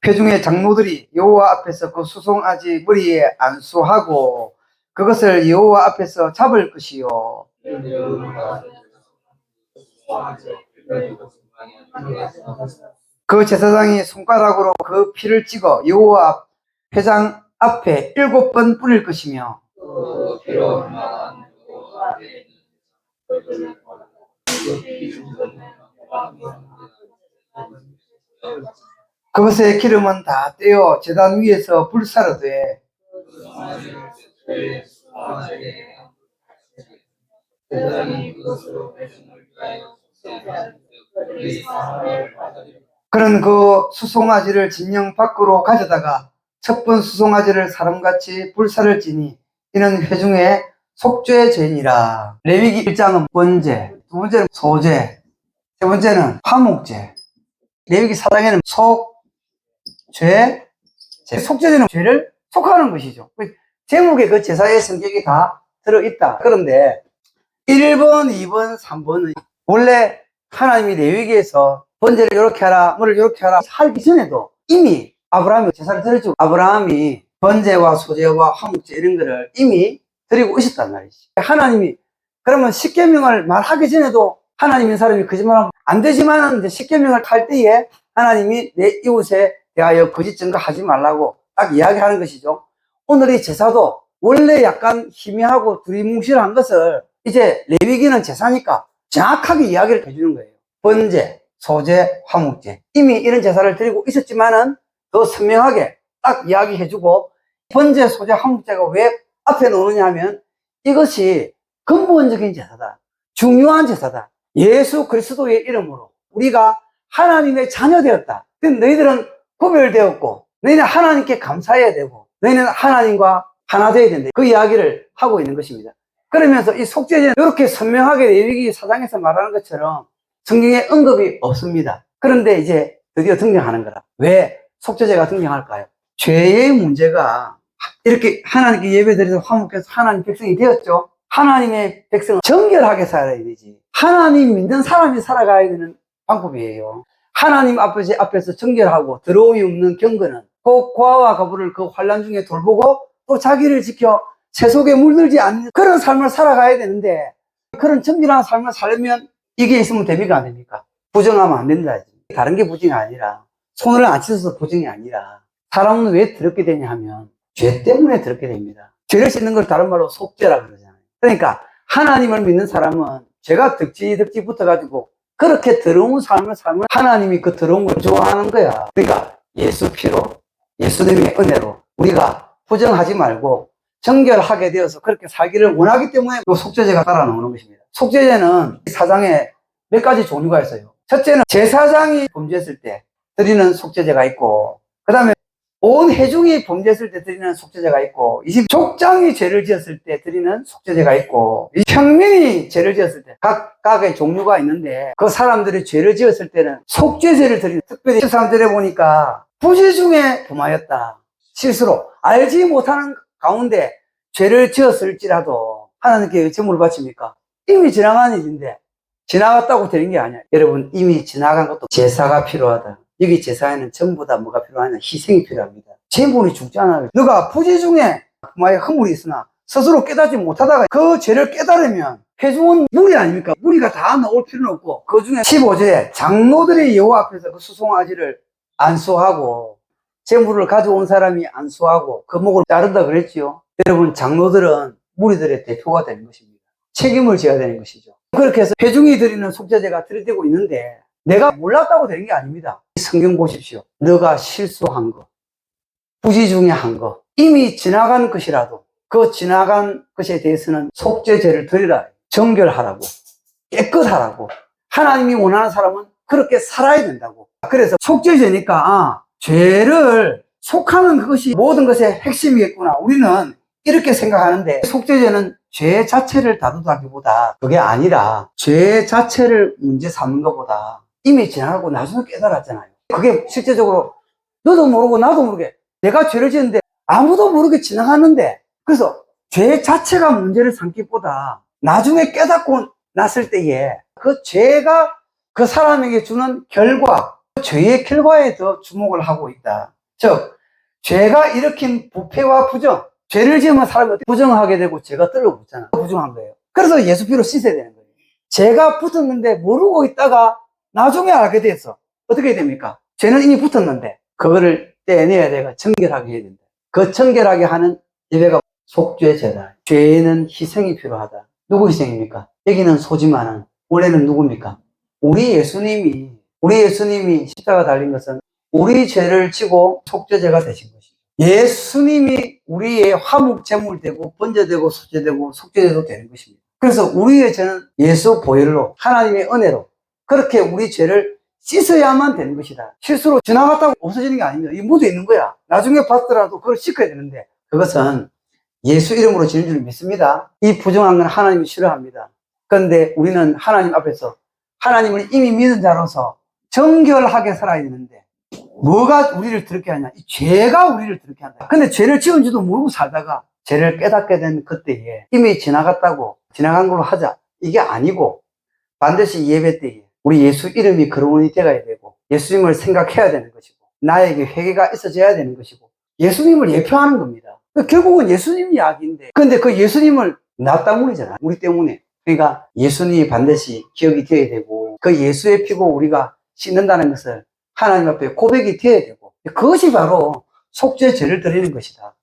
회중의 장로들이 여호와 앞에서 그 수송아지 머리에 안수하고 그것을 여호와 앞에서 잡을 것이요. 그 제사장이 손가락으로 그 피를 찍어 여호와 회장 앞에 7번 뿌릴 것이며 그것의 기름은 다 떼어 제단 위에서 불사르 돼 그는 그 수송아지를 진영 밖으로 가져다가 첫 번 수송아지를 사람같이 불사를 지니 이는 회중의 속죄 죄니라. 레위기 1장은 번제, 두 번째는 소제, 세 번째는 화목제. 레위기 4장에는 속죄, 속죄제는 죄를 속하는 것이죠. 제목에 그 제사의 성격이 다 들어있다. 그런데 1번, 2번, 3번은 원래 하나님이 레위기에서 번제를 이렇게 하라, 뭐를 이렇게 하라 하기 전에도 이미 아브라함이 제사를 드렸죠. 아브라함이 번제와 소제와 화목제 이런 거를 이미 드리고 있었단 말이지. 하나님이 그러면 십계명을 말하기 전에도 하나님인 사람이 거짓말하면 안 되지만은 이제 십계명을 할 때에 하나님이 내 이웃에 대하여 거짓 증거하지 말라고 딱 이야기하는 것이죠. 오늘 이 제사도 원래 약간 희미하고 두리뭉실한 것을 이제 레위기는 제사니까 정확하게 이야기를 해주는 거예요. 번제, 소제, 화목제. 이미 이런 제사를 드리고 있었지만은 더 선명하게 딱 이야기해주고 번제, 소제, 화목제가 왜 앞에 놓느냐 하면 이것이 근본적인 제사다. 중요한 제사다. 예수 그리스도의 이름으로 우리가 하나님의 자녀 되었다. 너희들은 구별되었고 너희는 하나님께 감사해야 되고 너희는 하나님과 하나 되어야 된다. 그 이야기를 하고 있는 것입니다. 그러면서 이 속죄제는 이렇게 선명하게 레위기 4장에서 말하는 것처럼 성경에 언급이 없습니다. 그런데 이제 드디어 등장하는 거라. 왜 속죄제가 등장할까요? 죄의 문제가 이렇게 하나님께 예배드려서 화목해서 하나님 백성이 되었죠. 하나님의 백성은 정결하게 살아야 되지. 하나님 믿는 사람이 살아가야 되는 방법이에요. 하나님 앞에서 정결하고 더러움이 없는 경건은 그 고아와 거부를 그 환난 중에 돌보고 또 자기를 지켜 세속에 물들지 않는 그런 삶을 살아가야 되는데 그런 정결한 삶을 살려면 이게 있으면 됩니까? 안 됩니까? 부정하면 안 된다. 다른 게 부정이 아니라 손을 안 씻어서 부정이 아니라 사람은 왜 더럽게 되냐 하면 죄 때문에 더럽게 됩니다. 죄를 씻는 걸 다른 말로 속죄라 그러잖아요. 그러니까 하나님을 믿는 사람은 죄가 덕지 붙어가지고 그렇게 더러운 삶을 살면 하나님이 그 더러운 걸 좋아하는 거야. 그러니까 예수 피로 예수님의 은혜로 우리가 부정하지 말고 정결하게 되어서 그렇게 살기를 원하기 때문에 그 속죄제가 따라 나오는 것입니다. 속죄제는 사장에 몇 가지 종류가 있어요. 첫째는 제사장이 범죄했을 때 드리는 속죄제가 있고 그 다음에 온 회중이 범죄했을 때 드리는 속죄제가 있고 족장이 죄를 지었을 때 드리는 속죄제가 있고 평민이 죄를 지었을 때 각각의 종류가 있는데 그 사람들이 죄를 지었을 때는 속죄제를 드리는 특별히 13절에 보니까 부지 중에 범하였다. 실수로 알지 못하는 가운데 죄를 지었을지라도 하나님께 제물을 바칩니까? 이미 지나간 일인데 지나갔다고 되는 게 아니야. 여러분 이미 지나간 것도 제사가 필요하다. 여기 제사에는 전부 다 뭐가 필요하냐? 희생이 필요합니다. 제물이 죽잖아요. 너가 부지 중에 만약 허물이 있으나 스스로 깨닫지 못하다가 그 죄를 깨달으면 회중은 무리 아닙니까? 무리가 다 나올 필요는 없고 그 중에 15절에 장로들이 여호와 앞에서 그 수송아지를 안수하고 제물을 가져온 사람이 안수하고 그 목을 자른다 그랬지요. 여러분 장로들은 무리들의 대표가 되는 것입니다. 책임을 져야 되는 것이죠. 그렇게 해서 회중이 드리는 속죄제가 들이대고 있는데 내가 몰랐다고 되는 게 아닙니다. 성경 보십시오. 너가 실수한 거, 부지 중에 한 거, 이미 지나간 것이라도 그 지나간 것에 대해서는 속죄제를 드리라. 정결하라고, 깨끗하라고. 하나님이 원하는 사람은 그렇게 살아야 된다고. 그래서 속죄제니까 죄를 속하는 그것이 모든 것의 핵심이겠구나. 우리는 이렇게 생각하는데 속죄제는 죄 자체를 다루다기보다 그게 아니라 죄 자체를 문제 삼는 것보다 이미 지나가고 나중에 깨달았잖아요. 그게 실제적으로 너도 모르고 나도 모르게 내가 죄를 지었는데 아무도 모르게 지나갔는데 그래서 죄 자체가 문제를 삼기보다 나중에 깨닫고 났을 때에 그 죄가 그 사람에게 주는 결과 죄의 결과에 더 주목을 하고 있다. 즉, 죄가 일으킨 부패와 부정, 죄를 지으면 사람이 어떻게 부정하게 되고 죄가 떨어붙잖아. 부정한 거예요. 그래서 예수 피로 씻어야 되는 거예요. 죄가 붙었는데 모르고 있다가 나중에 알게 돼서 어떻게 됩니까? 죄는 이미 붙었는데 그거를 떼내야 돼가 청결하게 해야 된다. 그 청결하게 하는 예배가 속죄제다. 죄에는 희생이 필요하다. 누구 희생입니까? 여기는 소지만은 원래는 누굽니까? 우리 예수님이 십자가 달린 것은 우리 죄를 지고 속죄제가 되신 것이죠. 예수님이 우리의 화목제물 되고 번제되고 속죄되고 속죄제도 되는 것입니다. 그래서 우리의 죄는 예수 보혈로 하나님의 은혜로 그렇게 우리 죄를 씻어야만 되는 것이다. 실수로 지나갔다고 없어지는 게 아닙니다. 이 묻어 있는 거야. 나중에 봤더라도 그걸 씻어야 되는데 그것은 예수 이름으로 지는 줄 믿습니다. 이 부정한 건 하나님이 싫어합니다. 그런데 우리는 하나님 앞에서 하나님을 이미 믿은 자로서 정결하게 살아야 되는데 뭐가 우리를 더럽게 하냐? 이 죄가 우리를 더럽게 한다. 근데 죄를 지은지도 모르고 살다가 죄를 깨닫게 된 그때에 이미 지나갔다고 지나간 걸로 하자. 이게 아니고 반드시 예배 때에 우리 예수 이름이 거룩이 되어야 되고 예수님을 생각해야 되는 것이고 나에게 회개가 있어져야 되는 것이고 예수님을 예표하는 겁니다. 결국은 예수님 이야기인데 근데 그 예수님을 나 때문이잖아. 우리 때문에. 그러니까 예수님이 반드시 기억이 되어야 되고 그 예수의 피고 우리가 씻는다는 것을 하나님 앞에 고백이 되어야 되고 그것이 바로 속죄 죄를 드리는 것이다.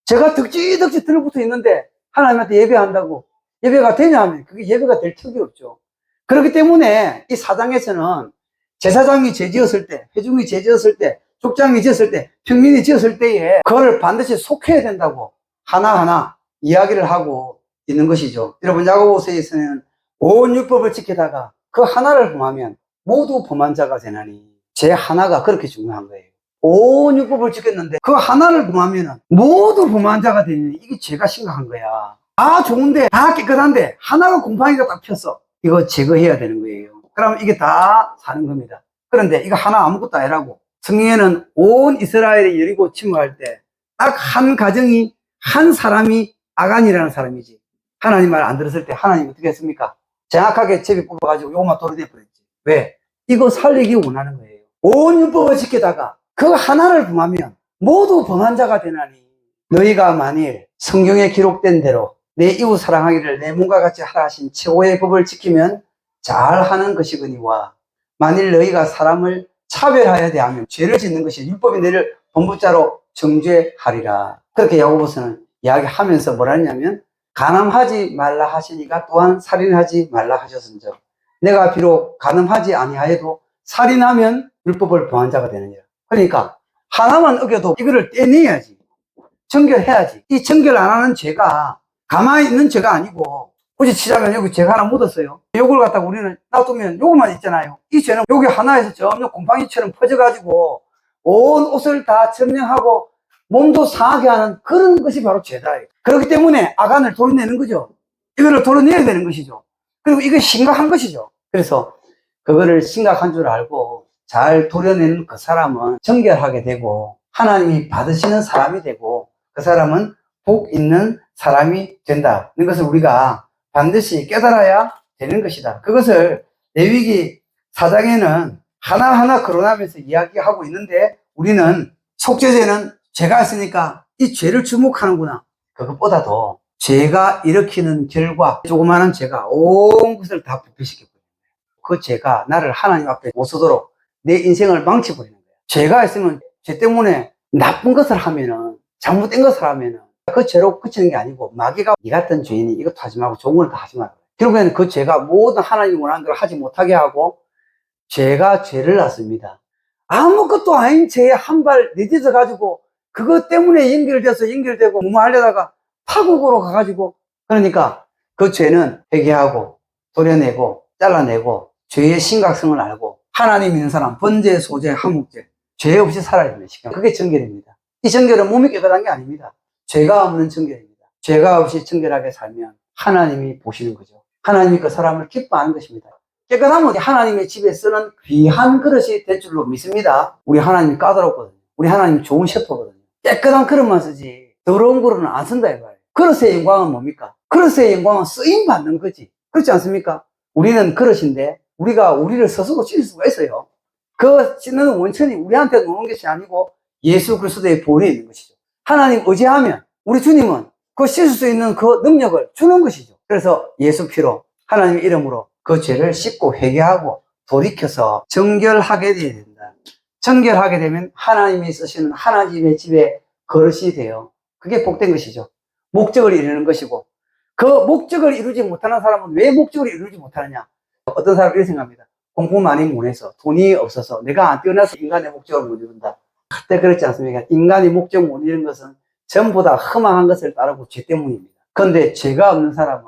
제가 덕지덕지 들어붙어 있는데 하나님한테 예배한다고 예배가 되냐 하면 그게 예배가 될 턱이 없죠. 그렇기 때문에 이 사장에서는 제사장이 죄 지었을 때, 회중이 죄 지었을 때, 족장이 지었을 때, 평민이 지었을 때에 그거를 반드시 속해야 된다고 하나하나 이야기를 하고 있는 것이죠. 여러분 야고보서에서는 온 율법을 지키다가 그 하나를 범하면 모두 범한 자가 되나니 제 하나가 그렇게 중요한 거예요. 온 율법을 지켰는데 그 하나를 범하면 모두 범한 자가 되니 이게 죄가 심각한 거야. 다 좋은데 다 깨끗한데 하나가 곰팡이가 딱 폈어. 이거 제거해야 되는 거예요. 그러면 이게 다 사는 겁니다. 그런데 이거 하나 아무것도 아니라고 성경에는 온 이스라엘이 여리고 침몰할 때 딱 한 가정이 한 사람이 아간이라는 사람이지 하나님 말 안 들었을 때 하나님 어떻게 했습니까? 정확하게 제비 뽑아가지고 요것만 도로내 버렸지. 왜? 이거 살리기 원하는 거예요. 온 율법을 지키다가 그 하나를 범하면 모두 범한 자가 되나니 너희가 만일 성경에 기록된 대로 내 이웃 사랑하기를 내 몸과 같이 하라 하신 최고의 법을 지키면 잘하는 것이거니와 만일 너희가 사람을 차별하여야 대하면 죄를 짓는 것이 율법이 너희를 범부자로 정죄하리라. 그렇게 야고보서는 이야기하면서 뭐라 했냐면 간음하지 말라 하시니까 또한 살인하지 말라 하셨은즉 내가 비록 간음하지 아니하여도 살인하면 율법을 범한 자가 되느니라. 그러니까 하나만 어겨도 이거를 떼내야지. 정결해야지. 이 정결 안 하는 죄가 가만히 있는 죄가 아니고 굳이 치자면 여기 죄가 하나 묻었어요. 요걸 갖다가 우리는 놔두면 요것만 있잖아요. 이 죄는 여기 하나에서 점점 곰팡이처럼 퍼져가지고 온 옷을 다 점령하고 몸도 상하게 하는 그런 것이 바로 죄다. 그렇기 때문에 아간을 도려내는 거죠. 이거를 도려내야 되는 것이죠. 그리고 이게 심각한 것이죠. 그래서 그거를 심각한 줄 알고 잘 도려내는 그 사람은 정결하게 되고 하나님이 받으시는 사람이 되고 그 사람은 복 있는 사람이 된다는 것을 우리가 반드시 깨달아야 되는 것이다. 그것을 레위기 4장에는 하나하나 거론하면서 이야기하고 있는데 우리는 속죄죄는 죄가 있으니까 이 죄를 주목하는구나. 그것보다도 죄가 일으키는 결과 조그마한 죄가 온 것을 다 부패시켜버려요. 그 죄가 나를 하나님 앞에 못 서도록 내 인생을 망쳐버리는 거예요. 죄가 있으면 죄 때문에 나쁜 것을 하면은 잘못된 것을 하면은 그 죄로 그치는 게 아니고 마귀가 이 같은 죄인이 이것도 하지 말고 좋은 걸 다 하지 말고 결국에는 그 죄가 모든 하나님이 원하는 걸 하지 못하게 하고 죄가 죄를 낳습니다. 아무것도 아닌 죄에 한 발 내딛어 가지고 그것 때문에 연결되고 뭐 하려다가 파국으로 가가지고 그러니까 그 죄는 회개하고 도려내고 잘라내고 죄의 심각성을 알고 하나님 있는 사람 번제, 소제, 화목제 죄 없이 살아야 되는 시간. 그게 정결입니다. 이 정결은 몸이 깨끗한 게 아닙니다. 죄가 없는 정결입니다. 죄가 없이 정결하게 살면 하나님이 보시는 거죠. 하나님이 그 사람을 기뻐하는 것입니다. 깨끗하면 하나님의 집에 쓰는 귀한 그릇이 될 줄로 믿습니다. 우리 하나님이 까다롭거든요. 우리 하나님이 좋은 셰프거든요. 깨끗한 그릇만 쓰지 더러운 그릇은 안 쓴다 이거예요. 그릇의 영광은 뭡니까? 그릇의 영광은 쓰임 받는 거지. 그렇지 않습니까? 우리는 그릇인데 우리가 우리를 스스로 찢을 수가 있어요. 그 씻는 원천이 우리한테 오는 것이 아니고 예수 그리스도의 본에 있는 것이죠. 하나님 의지하면 우리 주님은 그 씻을 수 있는 그 능력을 주는 것이죠. 그래서 예수 피로 하나님의 이름으로 그 죄를 씻고 회개하고 돌이켜서 정결하게 되어야 된다. 정결하게 되면 하나님이 쓰시는 하나님의 집에 거릇이 돼요. 그게 복된 것이죠. 목적을 이루는 것이고, 그 목적을 이루지 못하는 사람은 왜 목적을 이루지 못하느냐? 어떤 사람은 이렇게 생각합니다. 공부 많이 못해서, 돈이 없어서, 내가 안 뛰어나서 인간의 목적을 못 이룬다. 절대 그렇지 않습니까? 인간이 목적 못 이루는 것은 전부 다 흠망한 것을 따르고 죄 때문입니다. 그런데 죄가 없는 사람은,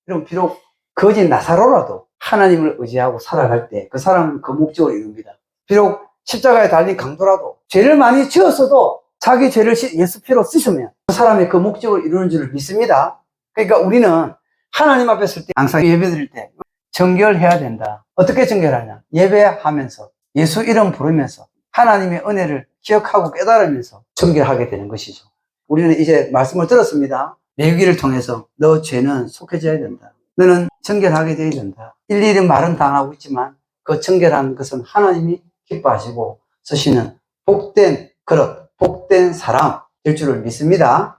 그럼 비록 거짓 나사로라도 하나님을 의지하고 살아갈 때 그 사람은 그 목적을 이룹니다. 비록 십자가에 달린 강도라도 죄를 많이 지었어도 자기 죄를 예수 피로 씻으면 그 사람이 그 목적을 이루는 줄을 믿습니다. 그러니까 우리는 하나님 앞에 설 때 항상 예배 드릴 때 정결해야 된다. 어떻게 정결하냐? 예배하면서 예수 이름 부르면서 하나님의 은혜를 기억하고 깨달으면서 정결하게 되는 것이죠. 우리는 이제 말씀을 들었습니다. 레위기를 통해서 너 죄는 속해져야 된다. 너는 정결하게 되어야 된다. 일일이 말은 다 하고 있지만 그 정결한 것은 하나님이 기뻐하시고 쓰시는 복된 그릇, 복된 사람 될 줄을 믿습니다.